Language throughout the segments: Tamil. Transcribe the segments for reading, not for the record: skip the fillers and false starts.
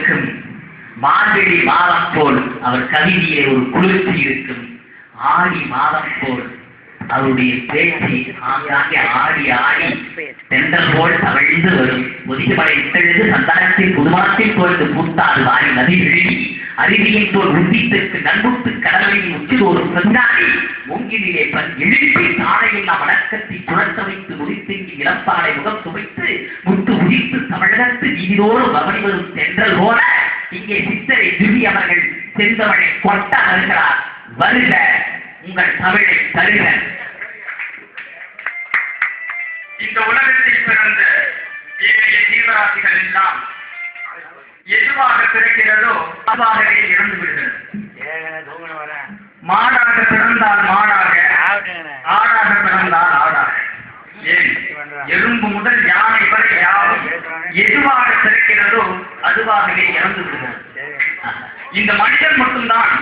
இருக்கும். மார்கழி மாதம் போல் அவர் கவிதையிலே ஒரு குளிர்ச்சி இருக்கும். ஆடி மாதம் போல் அவருடைய பேச்சு ஆங்காங்கே ஆடி ஆடி தென்றல் போல் தவழ்ந்து வரும். ஒதுக்கப்படை இட்டெழுது சந்தானத்தில் புதுமானத்தில் போட்டு பூத்தால் வாரி நதி விழுகி அருவியின் போல் உந்தித்திற்கு நண்புத்து கடலில் உச்சிதோறும் சென்றாடி மூங்கிலே எழுப்பி தாழையில் நாம் வணக்கத்தை துரத்த வைத்து முடித்தெங்கி இளப்பாடை முகம் துவைத்து முத்து உதித்து தமிழகத்து நீதிதோறும் கவனி வரும் தென்றல் போல இங்கே சித்தரை திவ்வி அவர்கள் செந்தவனை கொட்ட வருகிறார். வருக, உங்கள் தமிழை தருக. இந்த உலகத்தில் பிறந்த ஏனைய ஜீவராசிகள் எல்லாம் எதுவாக பிறக்கிறதோ அதுவாகவே இறந்து விடுகிறது. மாடாக பிறந்தால் மாடாக, ஆடாக பிறந்தால் ஆடாக, ஏன் எறும்பு முதல் யானை வரை யாரும் எதுவாக பிறக்கிறதோ அதுவாகவே இறந்து விடுகிறது. இந்த மனிதன் மட்டும்தான்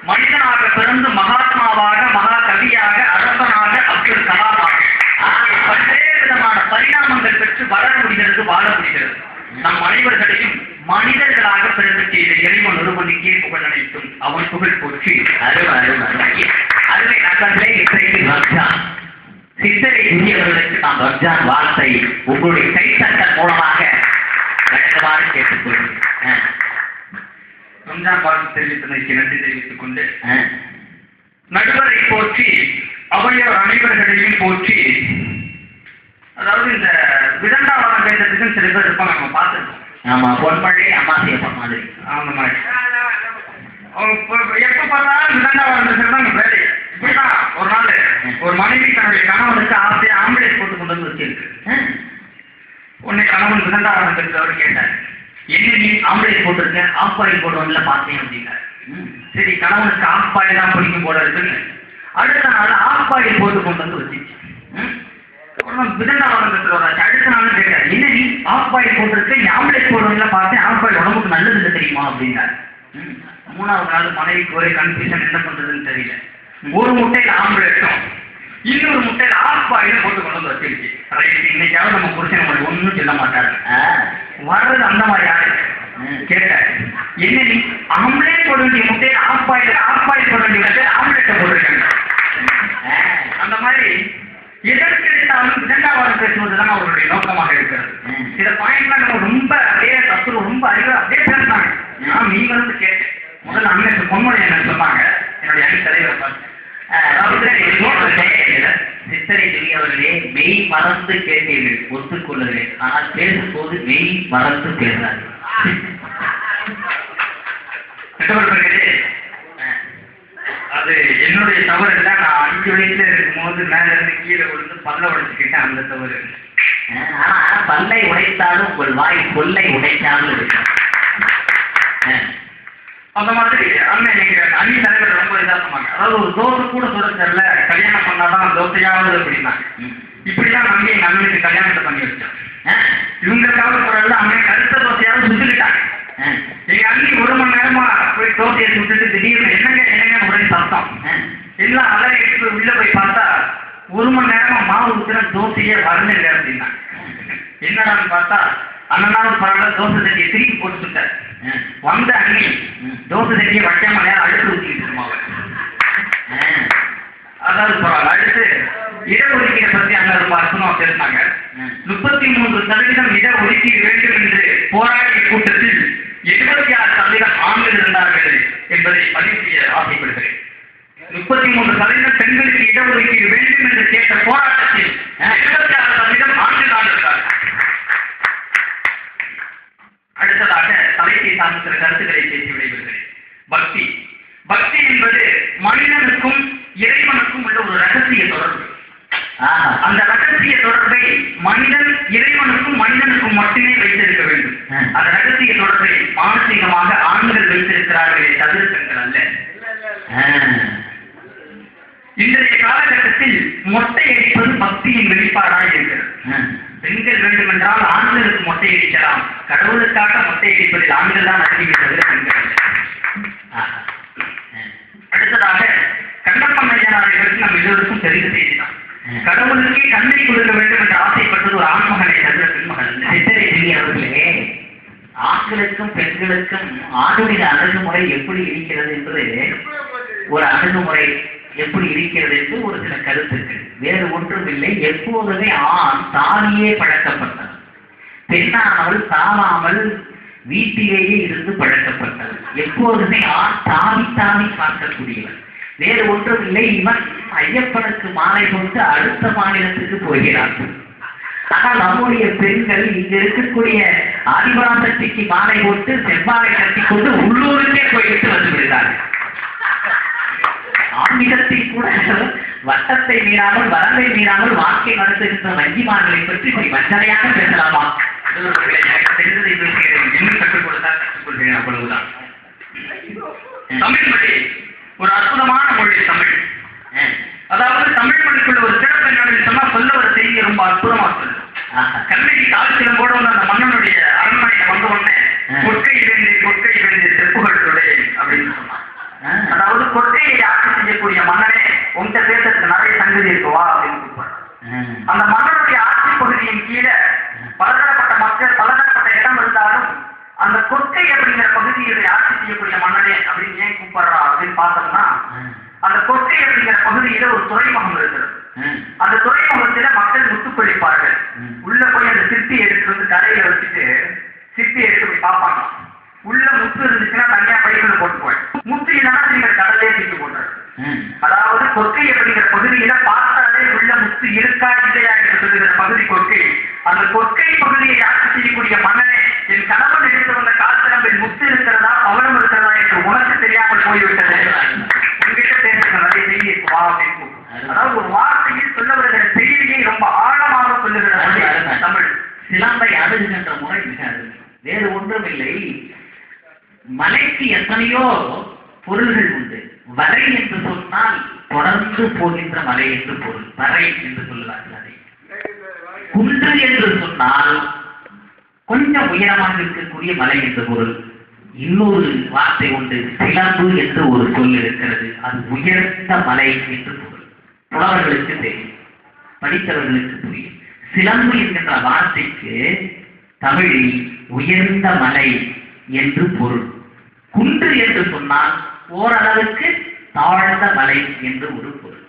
மனிதனாக பிறந்து மகாத்மாவாக, மகா கவியாக, அரசனாக, அப்துல் கலாமாக பல்வேறு விதமான பரிணாமங்கள் பெற்று வளர முடிகிறது, வாழ முடிகிறது. நம் அனைவர்களையும் மனிதர்களாக பிறந்து செய்த இறைவன் ஒருவனுக்கே புகழ் அனைத்தும் அவன் புகழ் போற்றி. அருமை நண்பர்களே, இன்றைக்கு ரம்ஜான். சித்தரை இந்தியவர்களுக்கு நாம் ரம்ஜான் வார்த்தை உங்களுடைய கைத்தட்டல் மூலமாக வழங்குமாறு கேட்டுக்கொள்கிறேன். ரம்ஜான் வாழ்த்து தெரிவித்ததற்கு நன்றி தெரிவித்துக் கொண்டு நடுவரை போற்றி அவையோர் அனைவர்களையும் போற்றி. அதாவது இந்த விதண்டாவரம் பேசுறதுக்கு சில பேர் இருப்பாங்க, நம்ம பார்த்துருக்கோம். ஆமா, பொன்மழை அமாசியப்ப மாதிரி அந்த மாதிரி எப்ப பார்த்தாலும் விதண்டாவரம் பேசுறதுதான் வேலை. இப்படிதான் ஒரு நாள் ஒரு மனைவி தன்னுடைய கணவனுக்கு ஆசையை ஆம்புலன்ஸ் போட்டு கொண்டு வந்து வச்சிருக்கு. உன்னை கணவன் விதண்டாவரம் பேசுறவர் கேட்டார், என்ன நீ ஆம்புலன்ஸ் போட்டிருக்க, ஆஃப் ஆயில் போடுவதில் பார்த்தேன் அப்படின்னாரு. சரி, கணவனுக்கு ஆஃப் ஆயில் தான் பிடிக்கும் போட இருக்குன்னு அடுத்த நாள் ஆஃப் ஆயில் போட்டு கொண்டு வந்து வச்சிச்சு. விதண்டாவரம் பேசுறவராச்சு. அடுத்த நாள் கேட்டார், என்ன நீ ஆஃப் ஆயில் போட்டிருக்க, நீ ஆம்புலன்ஸ் போடுவதில் பார்த்தேன், ஆஃப் ஆயில் உடம்புக்கு நல்லது இல்லை தெரியுமா அப்படின்னாரு. மூணாவது நாள் மனைவிக்கு ஒரே கன்ஃபியூஷன், என்ன பண்றதுன்னு தெரியல. ஒரு முட்டையில் ஆம்புலன்ஸும் இன்னொரு முட்டையில் ஆஃப் ஆயிலும் போட்டு கொண்டு வந்து வச்சிருச்சு. இன்னைக்காவது நம்ம புருஷன் நம்மளுக்கு ஒன்றும் சொல்ல மாட்டாரு. வர்றது அந்த மாதிரி யாரு கேட்டார், என்ன நீ ஆம்புலன்ஸ் போட வேண்டிய முட்டையில் ஆஃப் ஆயில் போட வேண்டிய முட்டையில் ஆம்புலன்ஸை போட்டிருக்காங்க. அந்த மாதிரி எதற்கு எடுத்தாலும் விதண்டாவரம் பேசுவதுதான் அவருடைய நோக்கமாக இருக்கிறது. சில பாயிண்ட்லாம் நம்ம ரொம்ப அப்படியே தத்துவம் ரொம்ப அறிவு அப்படியே பேசினாங்க. நான் நீங்க வந்து கேட்டேன். முதல்ல அண்ணன் பொன்மொழி என்ன சொன்னாங்க, என்னுடைய அணி தலைவர் பார்த்து, சித்தரை தெரியவர்களே, மெய் மறந்து கேட்டீர்கள், ஒத்துக்கொள்ளுகிறேன். ஆனால் பேசும்போது மெய் மறந்து பேசுறாரு. அது என்னுடைய தவறு இல்லை. நான் 5 வயசுல இருக்கும்போது மேல இருந்து கீழே விழுந்து பல்ல உடைச்சுக்கிட்டேன், அந்த தவறு. ஆனா பல்லை உடைத்தாலும் உங்கள் வாய் கொல்லை உடைத்தாலும் இருக்கு. அந்த மாதிரி அண்ணன் இன்னைக்கு அணி தலைவர் ரொம்ப இதா சொன்னாங்க. அதாவது ஒரு தோசை கூட சொல்ல தெரியல, கல்யாணம் பண்ணாதான் தோசையாவது அப்படின்னாங்க. இப்படிதான் நம்பி எங்க அண்ணனுக்கு கல்யாணத்தை பண்ணி வச்சோம். இவங்களுக்காவது குரல்ல அண்ணன் அடுத்த தோசையாவது சுட்டுக்கிட்டாங்க. எங்க அண்ணி 1 மணி நேரமா போய் தோசையை சுட்டுட்டு திடீர்னு என்னங்க ஒரே சத்தம். எல்லாம் அலறிட்டு உள்ள போய் பார்த்தா 1 மணி நேரமா மாவு ஊத்துற தோசையே வரல அப்படின்னா. என்னடான்னு பார்த்தா அண்ணனாவது பரவாயில்ல, தோசை தட்டியை திருப்பி போட்டு சுட்டார். வந்த அண்ணி தோசை தட்டியை வைக்காம நேரம் அடுத்து ஊற்றிக்கிட்டு இருக்குமாவ. அதாவது பரவாயில்ல. அடுத்து இடஒதுக்கீடை பற்றி அங்க ரொம்ப அர்த்தமா பேசினாங்க. 33% இடஒதுக்கீடு வேண்டும் என்று போராடிய கூட்டத்தில் 76% ஆண்கள் இருந்தார்கள் என்பதை பதிவு செய்ய ஆசைப்படுகிறேன். 33% பெண்களுக்கு இடஒதுக்கீடு வேண்டும் என்று கேட்ட போராட்டத்தில் 76% ஆண்கள் தான் இருந்தார்கள். அடுத்ததாக தலைப்பை சார்ந்த சில கருத்துக்களை பேசி விடைபெறுகிறேன். பக்தி. பக்தி என்பது மனிதனுக்கும் இறைவனுக்கும் உள்ள ஒரு ரகசிய தொடர்பு. அந்த ரகசிய தொடர்பை மனிதன் இறைவனுக்கும் மனிதனுக்கும் மட்டுமே வைத்திருக்க வேண்டும். அந்த ரகசிய தொடர்பை மானசீகமாக ஆண்கள் வைத்திருக்கிறார்களே தவிர பெண்கள் அல்ல. இன்றைய காலகட்டத்தில் மொட்டை அடிப்பது பக்தியின் வெளிப்பாடாக இருக்கிறது. பெண்கள் வேண்டுமென்றால் ஆண்களுக்கு மொட்டை அடிக்கலாம். கடவுளுக்காக மொட்டை அடிப்பதில் ஆண்கள் தான் அடிக்கிறது, பெண்கள். அடுத்ததாக கண்ணப்பன் ஐயனாரை நம் எல்லோருக்கும் தெரிந்த செய்திதான். கடவுளுக்கே கண்ணை கொடுக்க வேண்டும் என்று ஆசைப்பட்டது ஒரு ஆண்மகனை தவிர பெண்மகன். சித்தரை தெரிய அவர்களே, ஆண்களுக்கும் பெண்களுக்கும் ஆணுடைய அணுகுமுறை எப்படி இருக்கிறது என்று ஒரு அணுகுமுறை எப்படி இருக்கிறது என்று ஒரு சில கருத்துக்கள். வேறு ஒன்றுமில்லை, எப்போதுமே ஆண் தானியே பழக்கப்பட்டது, பெண்ணானவள் தாவாமல் வீட்டிலேயே இருந்து பழக்கப்பட்டது. எப்போதுமே ஆண் தாவி தாவி பார்க்கக்கூடியவர். வேறு ஒன்றுமில்லை, இவன் ஐயப்பனுக்கு மாலை கொண்டு அடுத்த மாநிலத்துக்கு போகிறார்கள். ஆனால் நம்முடைய பெண்கள் இங்க இருக்கக்கூடிய ஆதிபராசக்திக்கு மாலை போட்டு செவ்வாழை கட்டி கொண்டு உள்ளூருக்கே போய்விட்டு வந்து விடுகிறார்கள். ஆன்மீகத்தில் கூட வட்டத்தை மீறாமல் வரம்பை மீறாமல் வாழ்க்கை நடத்துகின்ற வஞ்சிமார்களை பற்றி இப்படி வஞ்சனையாக பேசலாமா? எனக்கு தெரிந்ததை இன்னும் கற்றுக் கொடுத்தால் கற்றுக்கொள்கிறேன், அவ்வளவுதான். தமிழ் மொழி ஒரு அற்புதமான மொழி தமிழ். அதாவது தமிழ் மொழிக்குள்ள ஒரு சிறப்பு என்னன்னு சொன்னா சொல்ல ஒரு செய்தி ரொம்ப அற்புதமா சொல்லும். கண்ணகி காலத்திலும் கூட வந்து அந்த மன்னனுடைய அரண்மனையை வந்த உடனே கொற்கை வேண்டிய செப்புகளுடைய அப்படின்னு சொன்னான். அதாவது கொற்கையை ஆட்சி செய்யக்கூடிய மன்னனே உங்க தேசத்துக்கு நிறைய சங்கதி இருக்குவா அப்படின்னு கூப்பிடுறான். அந்த மன்னனுடைய ஆட்சி பகுதியின் கீழே பலதரப்பட்ட மக்கள் பலதரப்பட்ட இடம் இருந்தாலும் அந்த கொற்கை அப்படிங்கிற பகுதியை ஆட்சி செய்யக்கூடிய மன்னனே அப்படின்னு ஏன் கூப்பிடுறா அப்படின்னு பார்த்தோம்னா, அந்த கொற்கை அப்படிங்கிற பகுதியில ஒரு துறைமுகம் இருக்கிறது. அந்த துறைமுகத்தில மக்கள் முத்து கொழிப்பார்கள். உள்ள போய் அந்த சிற்பி எடுத்து வந்து கரையில வச்சுட்டு சிற்பி எடுத்து போய் பார்ப்பாங்க. உள்ள முத்து இருந்துச்சுன்னா தனியா பைக்குள்ள போட்டுக்குவாங்க. முத்து இல்லைன்னா நீங்க கடலே தூக்கி போட்டுறாரு. அதாவது கொற்கை அப்படிங்கிற பகுதியில பார்த்தாலே உள்ள முத்து இருக்கா இல்லையா என்று சொல்லுகிற பகுதி கொற்கை. அந்த கொற்கை பகுதியை ஆட்சி செய்யக்கூடிய மன்னனே, என் கணவன் எடுத்து வந்த காலத்தில் முத்து இருக்கிறதா பவளம் இருக்கிறதா என்று உனக்கு தெரியாமல் போய்விட்டது. உங்ககிட்ட தெரிஞ்ச நிறைய செய்தி இருக்குவா அப்படின்னு. அதாவது ஒரு வார்த்தையில் சொல்ல வருகிற செய்தியை ரொம்ப ஆழமாக சொல்லுகிற தமிழ். சிலம்பை அணுகுகின்ற முறை மிக வேறு ஒன்றுமில்லை. மலைக்கு எத்தனையோ பொருள்கள் உண்டு. வரை என்று சொன்னால் தொடர்ந்து போகின்ற மலை என்று பொருள், வரை என்று சொல்லுவார்கள். அதை குன்று என்று சொன்னால் கொஞ்சம் உயரமாக இருக்கக்கூடிய மலை என்று பொருள். இன்னொரு வார்த்தை உண்டு, சிலம்பு என்று ஒரு சொல் இருக்கிறது. அது உயர்ந்த மலை என்று பொருள். புலவர்களுக்கு தெரியும், படித்தவர்களுக்கு புரியும். சிலம்பு என்கின்ற வார்த்தைக்கு தமிழில் உயர்ந்த மலை என்று பொருள். குன்று என்று சொன்னால் ஓரளவுக்கு தாழ்ந்த மலை என்று ஒரு பொருள்.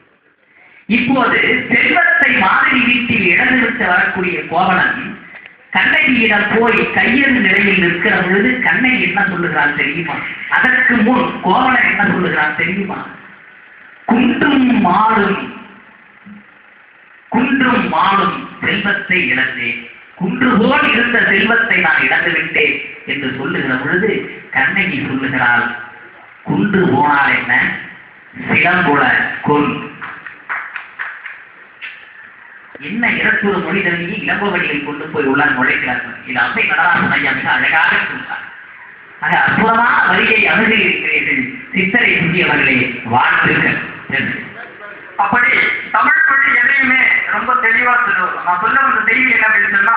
இப்போது செல்வத்தை மாதிரி வீட்டில் இழந்துவிட்டு வரக்கூடிய கோவலன் கண்ணகியிடம் போய் கையெழு நிலையில் இருக்கிற பொழுது கண்ணகி என்ன சொல்லுகிறான் தெரியுமா? அதற்கு முன் கோவலன் என்ன சொல்லுகிறான் தெரியுமா? குன்றும் மாடும் செல்வத்தை இழந்தேன், குன்று போல் இருந்த செல்வத்தை நான் இழந்து விட்டேன் என்று சொல்லுகிற பொழுது கண்ணகி சொல்லுகிறாள், குன்று போனால் என்ன, சிலம்புல கொல். என்ன இறப்புற மொழிதலையே இளம்பு வழியில் கொண்டு போய் உள்ளார் நுழைக்கிறார்கள். இது அம்மை நடராசன் ஐயா மிக அழகாக சொல்றார். ஆக அற்புதமான வரியை அணுகி இருக்கிறீர்கள் சித்தரை புதியவர்களே, வாழ்த்துக்கள். அப்படி தமிழ் மொழி எதையுமே ரொம்ப தெளிவா சொல்லுவோம். நான் சொல்ல வந்த செய்தி என்ன அப்படின்னு சொன்னா,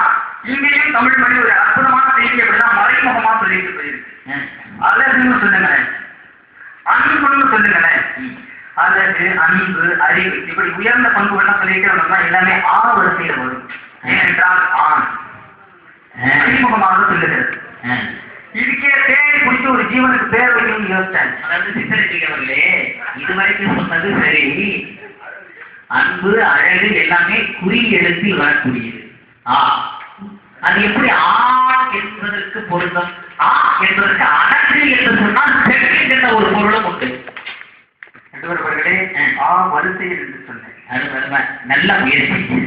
இங்கேயும் தமிழ் மொழி ஒரு அற்புதமான செய்தி அப்படிதான் மறைமுகமா சொல்லிட்டு போயிருக்கு. அழகுன்னு சொல்லுங்களேன், அன்புன்னு சொல்லுங்களேன். அழகு, அன்பு, அறிவு, இப்படி உயர்ந்த பண்புகள்லாம் சொல்லிட்டோம்னா எல்லாமே வரிசையில் வரும். ஏனென்றால் ஆண் அறிமுகமாக சொல்லுகிறது. இதுக்கே தேடி பிடிச்ச ஒரு ஜீவனுக்கு பேர் வைக்கணும்னு யோசிச்சேன். அதாவது சித்தரிக்கிறவர்களே, இதுவரைக்கும் சொன்னது சரி, அன்பு அழகு எல்லாமே குறி எழுத்தில் வரக்கூடியது. அது எப்படி என்பதற்கு பொருந்தும்? என்பதற்கு அழகு என்று சொன்னால் செல்கின்ற ஒரு பொருளும் உண்டு. நடுவர்களே, வரிசையில் என்று சொன்னேன். அது நல்ல முயற்சி.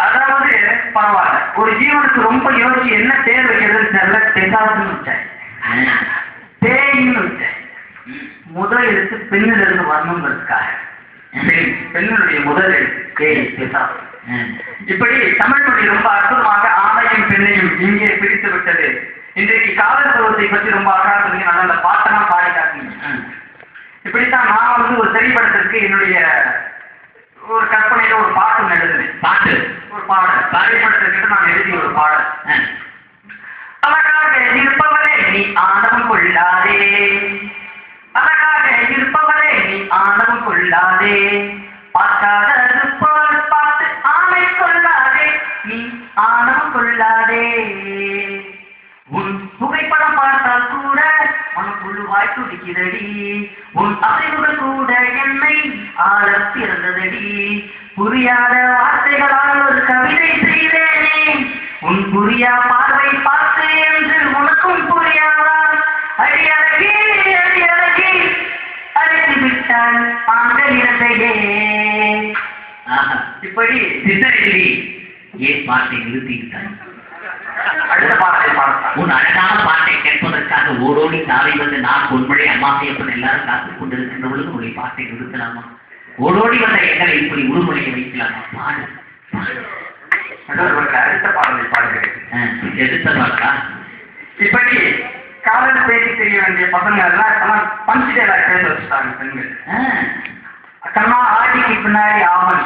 அதாவது பரவாயில்ல, ஒரு ஜீவனுக்கு ரொம்ப யோசிச்சு என்ன பேர் வைக்கிறது தெரியல. பெசாசுன்னு வச்சேன், பேயின்னு வச்சேன். முதல் எழுத்து பெண்ணில் இருந்து வரணுங்கிறதுக்காக பெண்ணுடைய முதல் எழுத்து பேய், பெசாசு. இப்படி தமிழ் மொழி ரொம்ப அற்புதமாக ஆணையும் பெண்ணையும் இங்கே பிரித்து விட்டது. இன்றைக்கு காதல் பருவத்தை பற்றி ரொம்ப அழகாக சொல்லி நான் அந்த பாட்டெல்லாம் பாடி காட்டினேன். இப்படித்தான் நான் வந்து ஒரு திரைப்படத்திற்கு என்னுடைய ஒரு கற்பனையில ஒரு பாட்டு எழுதுனேன். ஒரு பாடல் திரைப்படத்திற்கு நான் எழுதிய ஒரு பாடல். அழகாக இருப்பவரே நீ ஆணவம் கொள்ளாதே, அழகாக இருப்பவரே நீ ஆணவம் கொள்ளாதே, பார்க்காத இருப்பவர் பார்த்து ஆணை கொள்ளாதே, நீ ஆணவம் கொள்ளாதே, துடிக்கிறடி உன் அசைவுகள் கூட என்னை ஆள பிறந்ததடி புரியாத வார்த்தைகளால் ஒரு கவிதை செய்தேனே உன் புரியா பார்வை பார்த்து என்று உனக்கும் புரியாதா அடி அழகே அடி அழகே அழைத்து விட்டால் ஆண்கள் இரட்டையே. இப்படி சித்தரிக்கிறி ஏன் பாட்டை நிறுத்திவிட்டான்? அடுத்த பாட்டை பாடலாம். உன் அழகான பாட்டை கேட்பதற்காக ஓடோடி சாலை வந்து நான் பொன்மழை அம்மாசையப்பன் எல்லாரும் காத்துக் கொண்டிருக்கின்றவர்களும் உடைய பாட்டை நிறுத்தலாமா? ஓடோடி வந்த எங்களை இப்படி உருமுறையை வைக்கலாமா? பாடு. அடுத்த பாடலை பாடுகிறேன். எடுத்த பாட்டா? இப்படி காதல் பேசி தெரிய வேண்டிய பசங்க எல்லாம் பஞ்சு டேலாக் பேச வச்சுட்டாங்க பெண்கள். கண்ணா ஆடிக்கு பின்னாடி ஆவணி,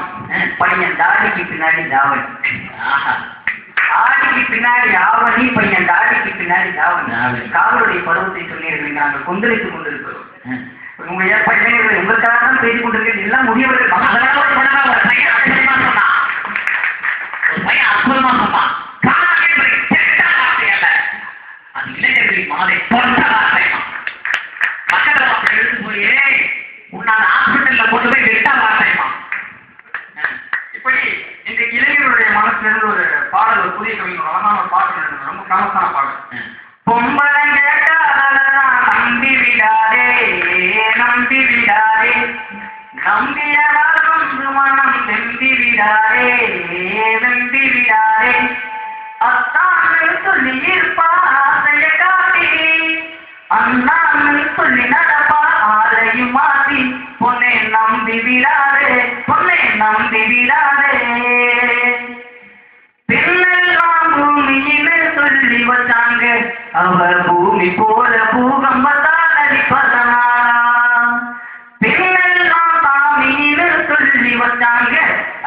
பையன் தாடிக்கு பின்னாடி தாவணி. ஆடிக்கு பின்னாடி ஆவணி, பையன் தாடிக்கு பின்னாடி தாவணி. காதலுடைய பருவத்தை சொன்னீர்கள், நாங்கள் கொந்தளித்துக் கொண்டிருக்கிறோம். உங்க பையன்கள் உங்களுக்காக தான் பேசிக் கொண்டிருக்கிறது. எல்லாம் முடியவர்கள் அற்புதமா சொன்னான். காதல் என்பது கெட்ட வார்த்தை அல்ல, அது இளைஞர்களின் மனதை தொட்ட வார்த்தைமா. பக்கத்துல மக்கள் எடுத்து போய் உன்னால ஹாஸ்பிட்டல்ல கொண்டு போய் வெட்ட வார்த்தைமா. இப்படி இந்த இளைஞர்களுடைய மனசுல இருந்து ஒரு பாடல், ஒரு புதிய கவிஞர் அழகான ஒரு பாடல், ரொம்ப ஃபேமஸான பாடல். பொம்பளங்க காதலதான் நம்பி விடாதே, நம்பி விடாதே, நம்பியதால் வந்து மனம் வெம்பி விடாதே, வெம்பி விடாதே. அத்தான் சொல்லி இருப்பா ஆசைய காட்டி, அண்ணான்னு சொல்லி நடப்பா ஆளையும் மாத்தி. பொண்ணை நம்பி விடாதே, பொண்ணை நம்பி விடாதே. பெண்ணெல்லாம் பூமியிலே சொல்லி வச்சாங்க, அவர் பூமி போல பூகம்பத்தால் அடிப்பதனாலா. பெண்ணெல்லாம் சாமின்னு சொல்லி வச்சாங்க,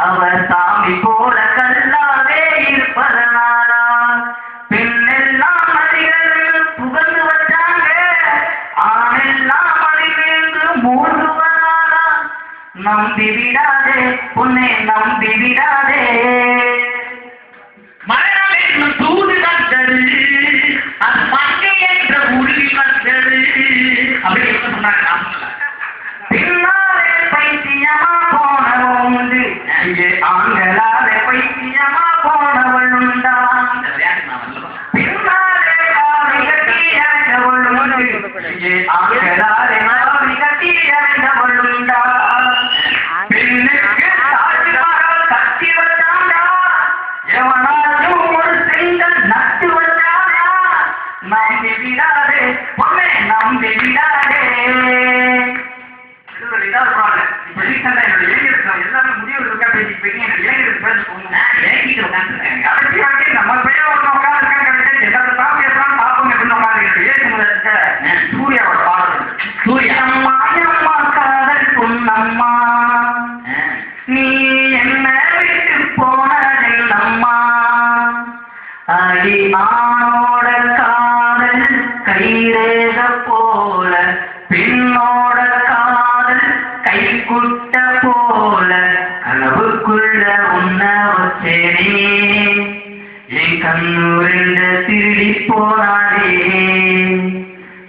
அவர் சாமி போல கல்லாவே இருப்பதனாலா. பெண்ணெல்லாம் நதிகள் புகழ்ந்து வச்சாங்க, ஆணெல்லாம் மணிவேந்து மூழ்குவதாலா. நம்பி விடாதே, பொண்ணை நம்பி விடாதே. மரணம் என்னும் தூது வந்தது, அது மங்கை என்ற உருவி வந்தது அப்படி என்ன சொன்னாங்க? பின்னாலே பைத்தியமா போனவன் உண்டு, இங்கே ஆண்களாலே பைத்தியமா போனவள் உண்டா. பின்னாலே காவி கட்டி அடைந்தவள் உண்டு, இங்கே ஆண்களாலே காவி கட்டி அடைந்தவள் உண்டா. பெண்ணுக்கு தாழ்வாரால் கட்டி வச்சாண்டா, எவனாச்சும் ஒரு செங்கல் நட்டு வச்சாண்டா. நம்பி விடாதே, பொண்ணை நம்பி விடாதே. எல்லாமே முடிவுகளுக்காக பேசி போய் இளைஞருக்கு பேச போகணும். நம்ம பையன் ஒன்று உட்காந்துருக்காங்க, எல்லாரும் பேசலாம் பார்ப்போம் அப்படின்னு உட்காந்துருக்கு. ஏற்க முதல்ல சூர்யாவோட பாடல். சூரியம்மா அம்மா காதல் பொன்னம்மா, நீ என்ன விட்டு போனதில்லம்மா. அடி ஆணோட காதல் கைரேக போல, பெண்ணோட காதல் கைக்குட்ட போல, கனவுக்குள்ள உன்ன வச்சேனே. என் கண்ணு ரெண்டு திருடி போனாரே,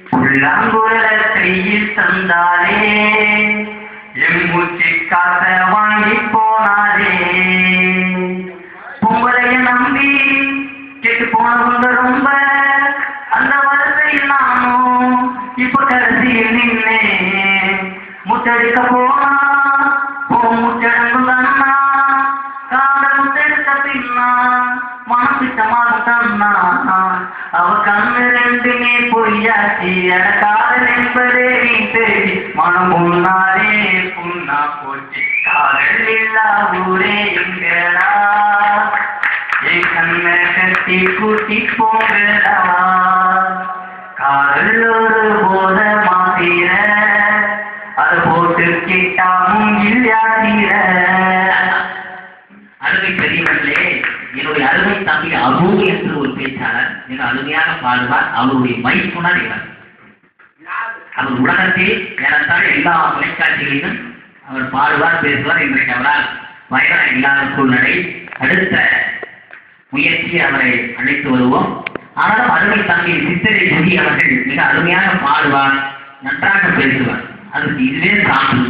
புல்லாங்குழல கையில் தந்தாரே, என் மூச்சு காத்த வாங்கி போனாரே. பொங்கலைய நம்பி கேட்டு போனவங்க ரொம்ப, அந்த வரிசையில் நானும் இப்ப கடைசியில் நின்னே. முத்தடிக்க போனா முச்சடங்கு தன்னா, காதல் முத்தெடுத்த பின்னா மனசு சமாதம் தன்னா. அவ கண்ணு ரெண்டுமே பொய்யாச்சி, என காதல் என்பதே நீ தேடி மனம் முன்னாலே புண்ணா போச்சு. காதல் இல்லா ஊரே எங்கடா, என் கண்ணை கட்டி கூட்டி போங்கடா. காதல் ஒரு போத மாத்திர, அதை போட்டு கேட்டாமும் இல்லையாத்திர. அருமை பெரியவர்களே, என்னுடைய அருமை தம்பி அபு என்று ஒரு பேச்சாளர் மிக அருமையாக பாடுவார். அவருடைய மைப்புணர் இவர். அவர் உலகத்தில் ஏறத்தாழ எல்லா தொலைக்காட்சிகளிலும் அவர் பாடுவார், பேசுவார். இன்றைக்கு அவரால் வயதான இல்லாத சூழ்நிலை. அடுத்த முயற்சி அவரை அழைத்து வருவோம். ஆனாலும் அருமை தம்பி சித்தரை சுகி அவர்கள் மிக அருமையாக பாடுவார். நன்றாக பேசுவார். அதுக்கு இதுவே சான்று.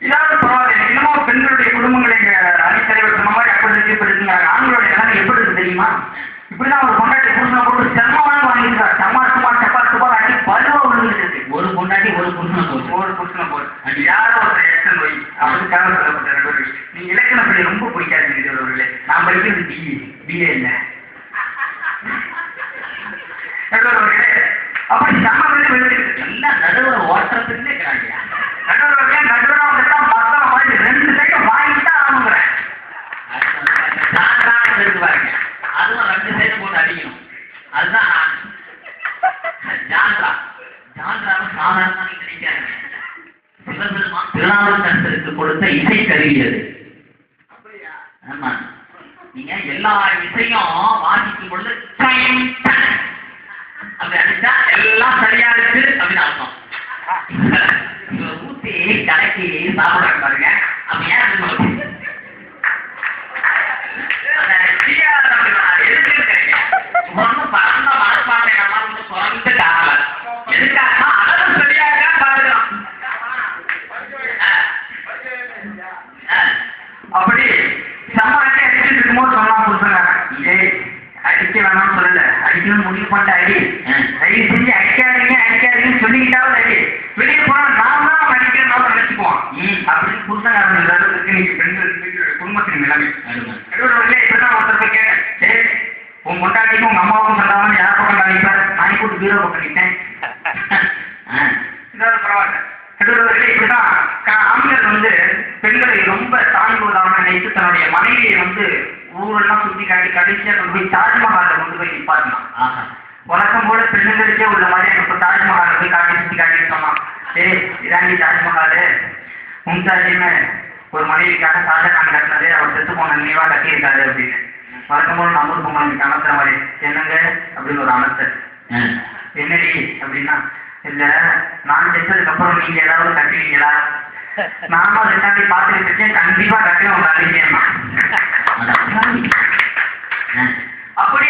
இதாவது பரவாயில்ல. இன்னமும் பெண்களுடைய குடும்பங்களை எங்க அணித்தலைவர் சொன்ன மாதிரி அப்படி இருக்குங்கிறாங்க. ஆண்களுடைய நிலைமை எப்படி இருக்கு தெரியுமா? இப்படிதான் ஒரு கொண்டாட்டி புருஷனை போட்டு செம்மமான வாங்கியிருக்காரு. சம்மா சும்மா சப்பா சுப்பா அடி பருவா விழுந்துருக்கு. ஒரு பொண்டாட்டி ஒரு புருஷனை போட்டு அது யாரோ ஒரு எக்ஸல் வை அவனுக்காக சொல்லப்பட்ட ரெண்டு. நீங்க இலக்கணப்படி ரொம்ப பிடிக்காது இதுவர்களே. நான் படிக்கிறது பிஏ இல்லை. அப்படி சம்ம வந்து விழுந்துருக்கு. எல்லாம் நடுவரை ஓட்டுறதுக்குன்னே இருக்கிறாங்க. நடுவரா வந்துட்டா மொத்தம் மாதிரி 2 சைடும் வாங்கிட்டா ஆகுங்கிறேன். இருக்கு பாருங்க, அதுவும் 2 சைடும் போட்டு அடிக்கணும். அதுதான் ஜான்ராவும் சாதாரண கிடைக்காது. சிவபெருமான் திருநாவுக்கரசருக்கு கொடுத்த இசை கருவி அது. ஆமா, நீங்க எல்லா இசையும் வாசிக்கும் பொழுது அப்படி அடிச்சா எல்லாம் சரியா இருக்கு அப்படின்னு அர்த்தம். ஊத்தி கடைக்கு சாப்பிடாங்க பாருங்க. அப்ப ஏன் ஒன்னும் பறந்த மனப்பாட்டை நம்ம வந்து குறைந்து காணல. எதுக்காக அளவு சரியா இருக்கா பாருங்க. அப்படி சம்மாட்டி அடிச்சுட்டு இருக்கும்போது சொல்லலாம் புரிஞ்சுங்க. அடிக்க வேணாம்னு சொல்லல, அடிக்கணும்னு முடிவு பண்ணிட்டு அடி. தயவு செஞ்சு அடிக்காதீங்கன்னு சொல்லிக்கிட்டாவது அடி. வெளியே போனா நாம தான் அடிக்கிறோம் நினைச்சுக்குவோம் அப்படின்னு புருஷங்காரன் இருக்கு. நீங்க பெண்கள் குடும்பத்தின் நிலைமை இப்படிதான் ஒருத்தருக்கு கேட்டேன். உன் கொண்டாட்டிக்கும் உங்க அம்மாவுக்கும் சொல்லாமல் யார் பக்கம் நினைப்பார்? நான் கூட்டு பீரோ பக்கம் நிற்பேன். இதாவது பரவாயில்ல. இப்படிதான் ஆண்கள் வந்து பெண்களை ரொம்ப தாழ்வுவதாக நினைத்து தன்னுடைய மனைவியை வந்து ஊரெல்லாம் சுத்தி காட்டி கடைசியா கொண்டு போய் தாஜ்மஹாலை கொண்டு போய் நிப்பாட்டினான். வழக்கம் போல பெண்களுக்கே உள்ள மாதிரி எனக்கு தாஜ்மஹாலை போய் காட்டி சுத்தி காட்டிட்டு சொன்னான். இதாண்டி தாஜ்மஹால் மும்தாஜின்னு ஒரு மனைவிக்காக ஷாஜகான் கட்டினது, அவர் செத்து போன நினைவா கட்டியிருக்காரு அப்படின்னு. வழக்கம் போல நம்ம பொங்கலுக்கு அமர்த்துற மாதிரி என்னங்க அப்படின்னு ஒரு அமைச்சர். என்னடி அப்படின்னா, இல்ல நான் செத்ததுக்கு அப்புறம் நீங்க ஏதாவது கட்டுவீங்களா? நானும் 2 பார்த்துட்டு இருக்கேன், கண்டிப்பா கட்டுவோம் கண்டிப்பா. அப்படி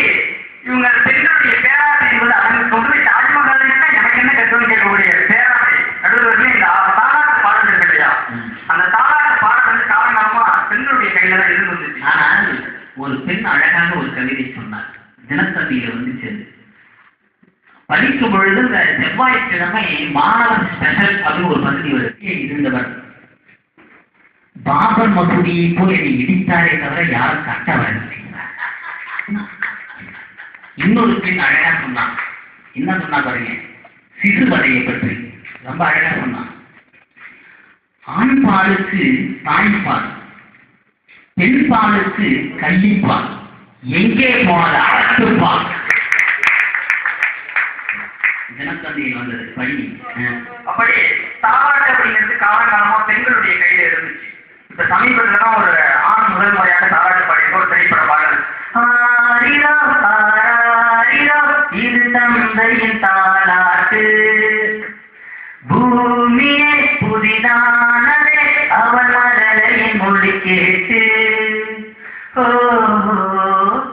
இவங்க பெண்களுடைய பேராசை என்பது அவங்க கொண்டு போய் தாஜ்மஹால் எனக்கு என்ன கட்டுன்னு கேட்கக்கூடிய பேராசை நடுவர்களே. இந்த தாலாட்டு பாடல் இருக்கு இல்லையா, அந்த தாலாட்டு பாடல் வந்து காலங்காலமா பெண்களுடைய கையில தான் இருந்து வந்துச்சு. ஆனால் ஒரு பெண் அழகான ஒரு கவிதை சொன்னார், தினத்தந்தியில வந்துச்சு. படிக்கும் பொழுது இந்த செவ்வாய்க்கிழமை மாணவர் ஸ்பெஷல் அப்படின்னு ஒரு பகுதி இருந்தவர். பாபர் மசூதியை போல் என்னை இடித்தாரே தவிர யாரும் கட்ட வரவில்லை. இன்னொரு பெண் அழகா சொன்னான். என்ன சொன்னா பாருங்க, சிறுவதையை பற்றி ரொம்ப அழகா சொன்னான். ஆண் பாலுக்கு தாய்ப்பால், பெண் பாலுக்கு கள்ளிப்பால், எங்கே போனது அரசுப்பால். தினத்தந்தியில் வந்தது படி. அப்படி தாலாட்டு அப்படிங்கிறது காலங்காலமா பெண்களுடைய கையில இருந்துச்சு. இப்ப சமீபத்துல தான் ஒரு ஆண் முதல் முறையாக தாலாட்டு பாடிய ஒரு திரைப்பட பாடல். இது தந்தையின் தாலாட்டு, பூமியே புதிதானதே அவன் மரலையின் மொழி கேட்டு,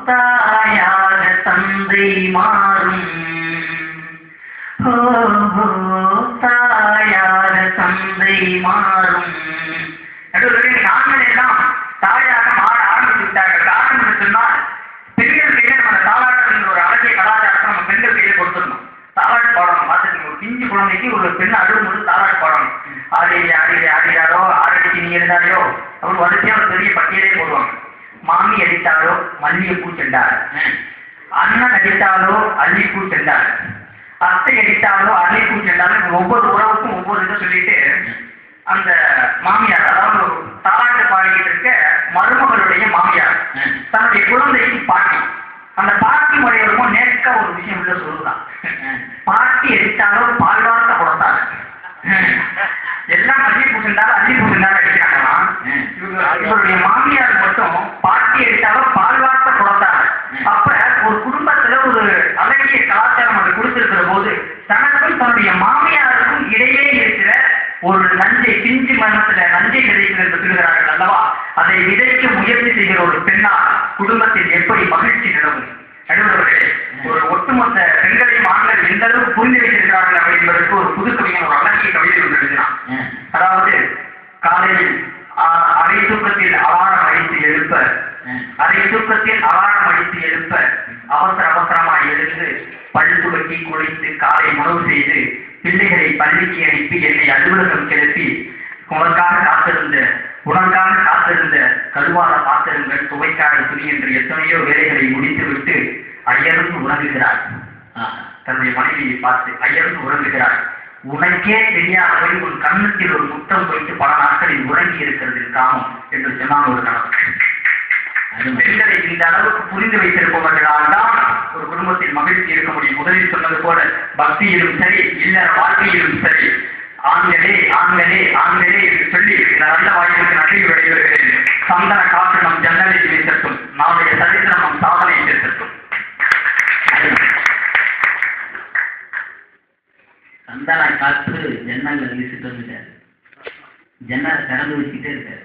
தாயாக தந்தை மாறும், தாயாக தந்தை மாறும். ஆண்கள் எல்லாம் தாயாக மாற ஆரம்பித்து விட்டார்கள். காரணம் சொன்னால் பெண்கள் கையில நம்ம தாலாட்டு ஒரு அழகிய கலாச்சாரத்தை நம்ம பெண்கள் கையில கொடுத்துடணும். தாலாட்டு பாடணும். பார்த்துக்கணும், ஒரு பிஞ்சு குழந்தைக்கு ஒரு பெண் அழுகும்போது தாலாட்டு பாடணும். ஆடியாரோ ஆரடிக்கு நீ இருந்தாலையோ அவர் வரிசையா ஒரு பெரிய பட்டியலே போடுவாங்க. மாமி அடித்தாலோ மல்லிகைப்பூ சென்றார், அண்ணன் அடித்தாலோ அள்ளிப்பூ சென்றார், அத்தை அடித்தாலோ அள்ளிப்பூ சென்றாலும் ஒவ்வொரு உறவுக்கும் ஒவ்வொரு இதை சொல்லிட்டு அந்த மாமியார், அதாவது தாலாட்டு பாடிக்கிட்டு இருக்க மருமகளுடைய மாமியார் தன்னுடைய குழந்தைக்கு பாட்டி, அந்த பாட்டி முறையோட நேர்க்க ஒரு விஷயம் உள்ள சொல்லுதான். பாட்டி அடித்தாலோ பால்வார்த்த கொடுத்தாங்க, எல்லாம் மல்லிகைப்பூ சென்றாலும் அள்ளிப்பூ சென்றாலும் அடிக்கிறாங்கன்னா, இவருடைய மாமியார் மட்டும் பாட்டி அடித்தாலும் பால்வார்த்த கொடுத்தாங்க. அப்ப ஒரு குடும்பத்துல ஒரு அழகிய கலாச்சாரம் அதை கொடுத்திருக்கிற போது தனக்கும் தன்னுடைய மாமியாருக்கும் இடையே இருக்கிற ஒரு நஞ்சை, பிஞ்சு மனத்துல நஞ்சை விதைக்கிறது சொல்லுகிறார்கள் அல்லவா, அதை விதைக்க முயற்சி செய்கிற ஒரு பெண்ணால் குடும்பத்தில் எப்படி மகிழ்ச்சி நிலவும். நடுவர்களே, ஒரு ஒட்டுமொத்த பெண்களையும் ஆண்கள் எந்த அளவுக்கு புரிந்து வைத்திருக்கிறார்கள் அப்படிங்கிறதுக்கு ஒரு புதுக்கவியம் வெட்டி குழைத்து காலை உணவு செய்து பிள்ளைகளை பள்ளிக்கு அனுப்பி என்னை அலுவலகம் கிளப்பி உனக்காக காத்திருந்த கருவாத பாத்திரங்கள் துவைக்காத துணி என்று எத்தனையோ வேலைகளை முடித்துவிட்டு அயர்ந்து உறங்குகிறார். தன்னுடைய மனைவியை பார்த்து அயர்ந்து உறங்குகிறார். உனக்கே தெரியாதபடி உன் கண்ணத்தில் ஒரு முத்தம் வைத்து பல நாட்களில் உறங்கி இருக்கிறது காமம் என்று சொன்னான் ஒரு கணவன். பெண்களை இந்த அளவுக்கு புரிந்து வைத்திருப்பவர்களால் தான் ஒரு குடும்பத்தில் மகிழ்ச்சி இருக்க முடியும். முதலில் சொன்னது போல பக்தியிலும் சரி, இல்ல வாழ்க்கையிலும் சரி, ஆண்களே ஆண்களே ஆண்களே என்று சொல்லி நல்ல வாய்ப்புக்கு நன்றி விடைபெறுகிறேன். சந்தன காற்று நம் ஜன்னலில் வீசட்டும், நாளைய சரித்திரம் நம் சாதனை பேசட்டும். சந்தன காற்று ஜன்னல்ல வீசிட்டு வந்துட்டாரு, ஜன்னலை திறந்து வச்சுட்டே இருக்காரு.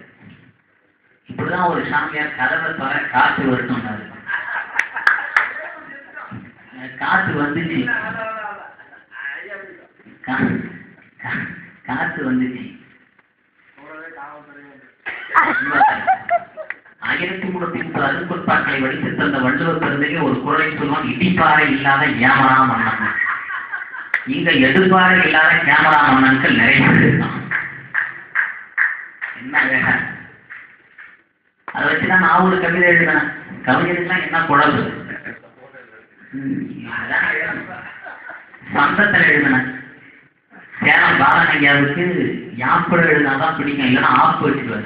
இப்படிதான் ஒரு சாமியார் கதவை தர காற்று வரட்டும், காற்று வந்துச்சு, காற்று வந்துச்சு. 1330 அருட்பொருட்பாக்களை வடித்து தந்த வள்ளுவர் பெருந்தகை ஒரு குரலை சொல்லுவான், இடிப்பாறை இல்லாத ஏமரா மன்னன். இங்க எடுப்பாறை இல்லாத கேமரா மன்னன்கள் நிறைய பேர் இருக்கான். என்ன வேகம்! அதை வச்சுதான் நான் ஒரு கவிதை எழுதினேன். கவிதைலாம் என்ன குழம்பு சந்தத்தில் எழுதினேன். சேலம் பாலனையாவுக்கு யாப்பழம் எழுதினாதான் பிடிக்கும், இல்லைன்னா ஆப்பு வச்சுக்குவார்.